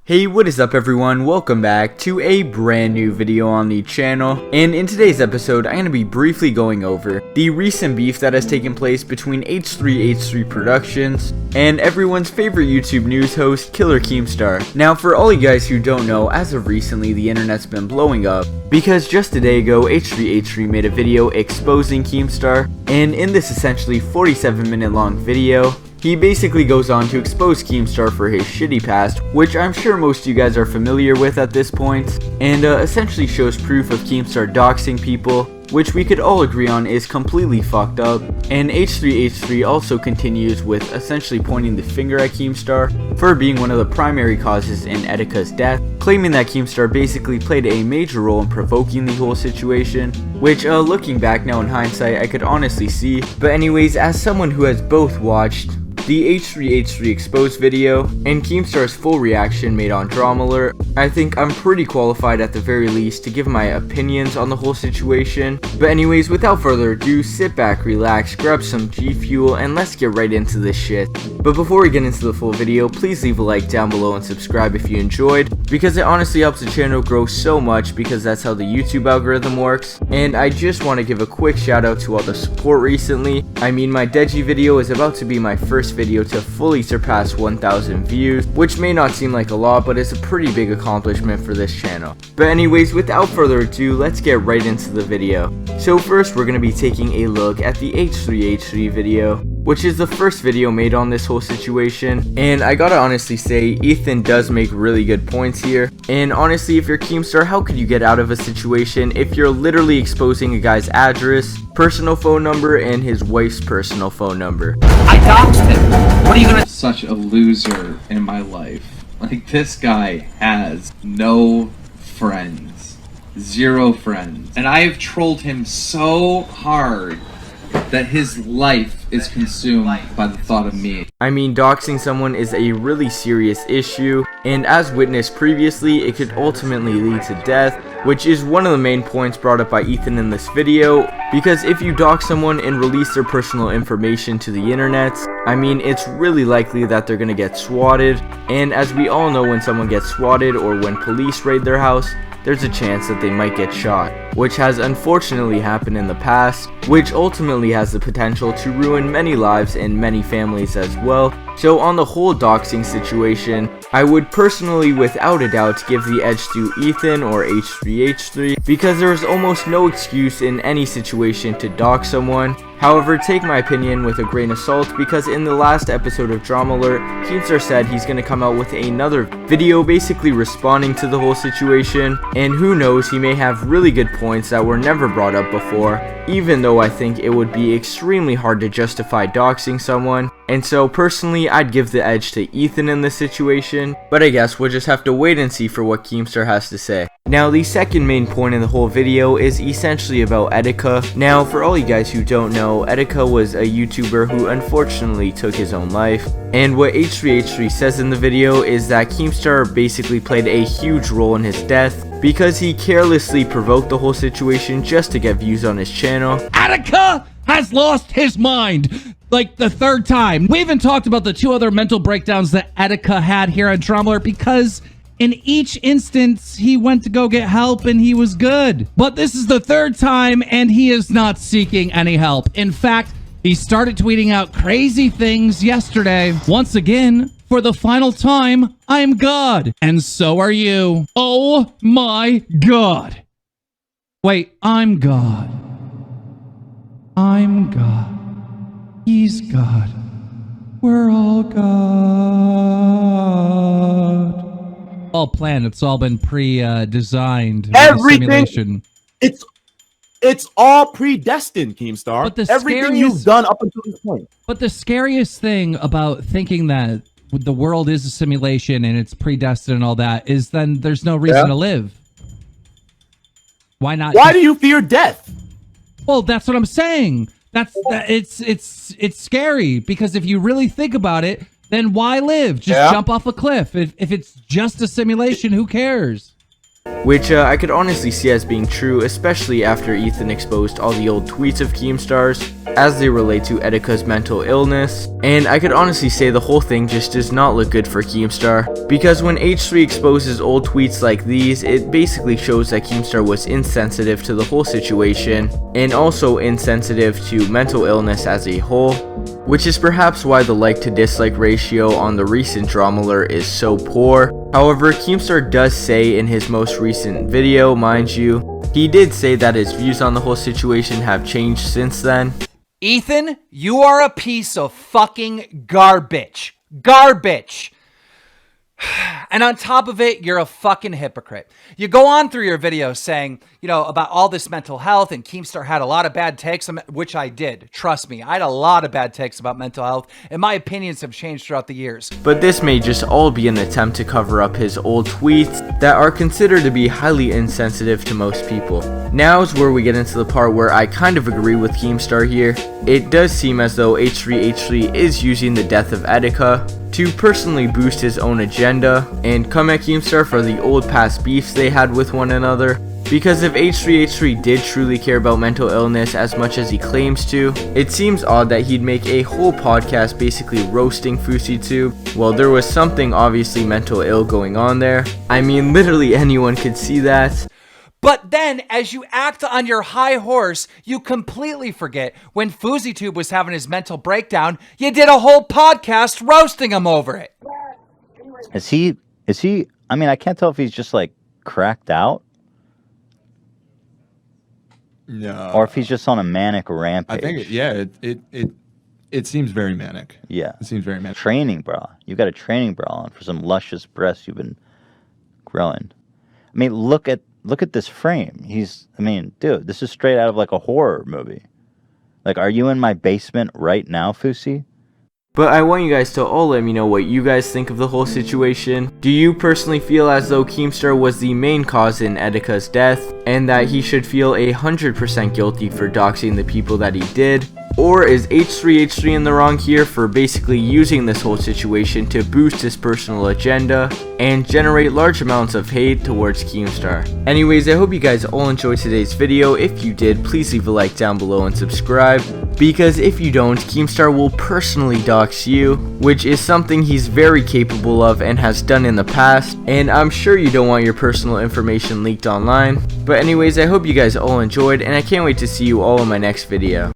Hey, what is up everyone? Welcome back to a brand new video on the channel, and in today's episode I'm going to be briefly going over the recent beef that has taken place between H3H3 Productions and everyone's favorite YouTube news host, Killer Keemstar. Now for all you guys who don't know, as of recently the internet's been blowing up because just a day ago H3H3 made a video exposing Keemstar, and in this essentially 47-minute long video he basically goes on to expose Keemstar for his shitty past, which I'm sure most of you guys are familiar with at this point, and essentially shows proof of Keemstar doxing people, which we could all agree on is completely fucked up. And H3H3 also continues with essentially pointing the finger at Keemstar for being one of the primary causes in Etika's death, claiming that Keemstar basically played a major role in provoking the whole situation, which looking back now in hindsight I could honestly see. But anyways, as someone who has both watched the H3H3 exposed video and Keemstar's full reaction made on Dramaalert, I think I'm pretty qualified at the very least to give my opinions on the whole situation. But anyways, without further ado, sit back, relax, grab some G Fuel, and let's get right into this shit. But before we get into the full video, please leave a like down below and subscribe if you enjoyed, because it honestly helps the channel grow so much, because that's how the YouTube algorithm works. And I just want to give a quick shout out to all the support recently. I mean, my Deji video is about to be my first video to fully surpass 1,000 views, which may not seem like a lot, but it's a pretty big accomplishment for this channel. But anyways, without further ado, let's get right into the video. So first we're going to be taking a look at the H3H3 video, which is the first video made on this whole situation, and I gotta honestly say, Ethan does make really good points here. And honestly, if you're Keemstar, how could you get out of a situation if you're literally exposing a guy's address, personal phone number, and his wife's personal phone number? I doxed him. What are you gonna— Such a loser in my life. Like, this guy has no friends. 0 friends. And I have trolled him so hard that his life is consumed by the thought of me. I mean, doxing someone is a really serious issue, and as witnessed previously, it could ultimately lead to death, which is one of the main points brought up by Ethan in this video, because if you dox someone and release their personal information to the internet, I mean, it's really likely that they're gonna get swatted, and as we all know, when someone gets swatted or when police raid their house, there's a chance that they might get shot, which has unfortunately happened in the past, which ultimately has the potential to ruin many lives and many families as well. So on the whole doxing situation, I would personally without a doubt give the edge to Ethan or H3H3, because there is almost no excuse in any situation to dox someone. However, take my opinion with a grain of salt, because in the last episode of Dramaalert, Keemstar said he's going to come out with another video basically responding to the whole situation, and who knows, he may have really good points that were never brought up before, even though I think it would be extremely hard to justify doxing someone. And so personally, I'd give the edge to Ethan in this situation, but I guess we'll just have to wait and see for what Keemstar has to say. Now, the second main point in the whole video is essentially about Etika. Now, for all you guys who don't know, Etika was a YouTuber who unfortunately took his own life, and what H3H3 says in the video is that Keemstar basically played a huge role in his death, because he carelessly provoked the whole situation just to get views on his channel. Etika has lost his mind like the 3rd time. We even talked about the 2 other mental breakdowns that Etika had here on Dramaalert, because in each instance he went to go get help and he was good. But this is the 3rd time and he is not seeking any help. In fact, he started tweeting out crazy things yesterday. Once again, for the final time, I'm God. And so are you. Oh my God. Wait, I'm God. I'm God. He's God. We're all God. All planned. It's all been pre-designed. Everything. It's all predestined, Keemstar. But the everything you've done up until this point. But the scariest thing about thinking that the world is a simulation and it's predestined and all that is then there's no reason to live. Why not? Why do you fear death? Well, that's what I'm saying. It's scary, because if you really think about it, then why live? Just jump off a cliff. If it's just a simulation, who cares? which I could honestly see as being true, especially after Ethan exposed all the old tweets of Keemstar's as they relate to Etika's mental illness, and I could honestly say the whole thing just does not look good for Keemstar, because when H3 exposes old tweets like these, it basically shows that Keemstar was insensitive to the whole situation, and also insensitive to mental illness as a whole, which is perhaps why the like to dislike ratio on the recent dramaalert is so poor. However, Keemstar does say in his most recent video, mind you, he did say that his views on the whole situation have changed since then. Ethan, you are a piece of fucking garbage. Garbage. And on top of it, you're a fucking hypocrite. You go on through your video saying, you know, about all this mental health, and Keemstar had a lot of bad takes, which I did. Trust me, I had a lot of bad takes about mental health, and my opinions have changed throughout the years. But this may just all be an attempt to cover up his old tweets that are considered to be highly insensitive to most people. Now is where we get into the part where I kind of agree with Keemstar here. It does seem as though H3H3 is using the death of Etika to personally boost his own agenda and come at Keemstar for the old past beefs they had with one another. Because if H3H3 did truly care about mental illness as much as he claims to, it seems odd that he'd make a whole podcast basically roasting FouseyTube. Well, there was something obviously mental ill going on there. I mean, literally anyone could see that. But then, as you act on your high horse, you completely forget when FouseyTube was having his mental breakdown, you did a whole podcast roasting him over it. Is he, I mean, I can't tell if he's just like cracked out. No. Or if he's just on a manic rampage. I think, it seems very manic. Yeah. It seems very manic. Training bra. You got a training bra on for some luscious breasts you've been growing. I mean, look at this frame. I mean, dude, this is straight out of like a horror movie. Like, are you in my basement right now, Fousey? But I want you guys to all let me know what you guys think of the whole situation. Do you personally feel as though Keemstar was the main cause in Etika's death, and that he should feel 100% guilty for doxing the people that he did? Or is H3H3 in the wrong here for basically using this whole situation to boost his personal agenda and generate large amounts of hate towards Keemstar? Anyways, I hope you guys all enjoyed today's video. If you did, please leave a like down below and subscribe, because if you don't, Keemstar will personally dox you, which is something he's very capable of and has done in the past, and I'm sure you don't want your personal information leaked online. But anyways, I hope you guys all enjoyed, and I can't wait to see you all in my next video.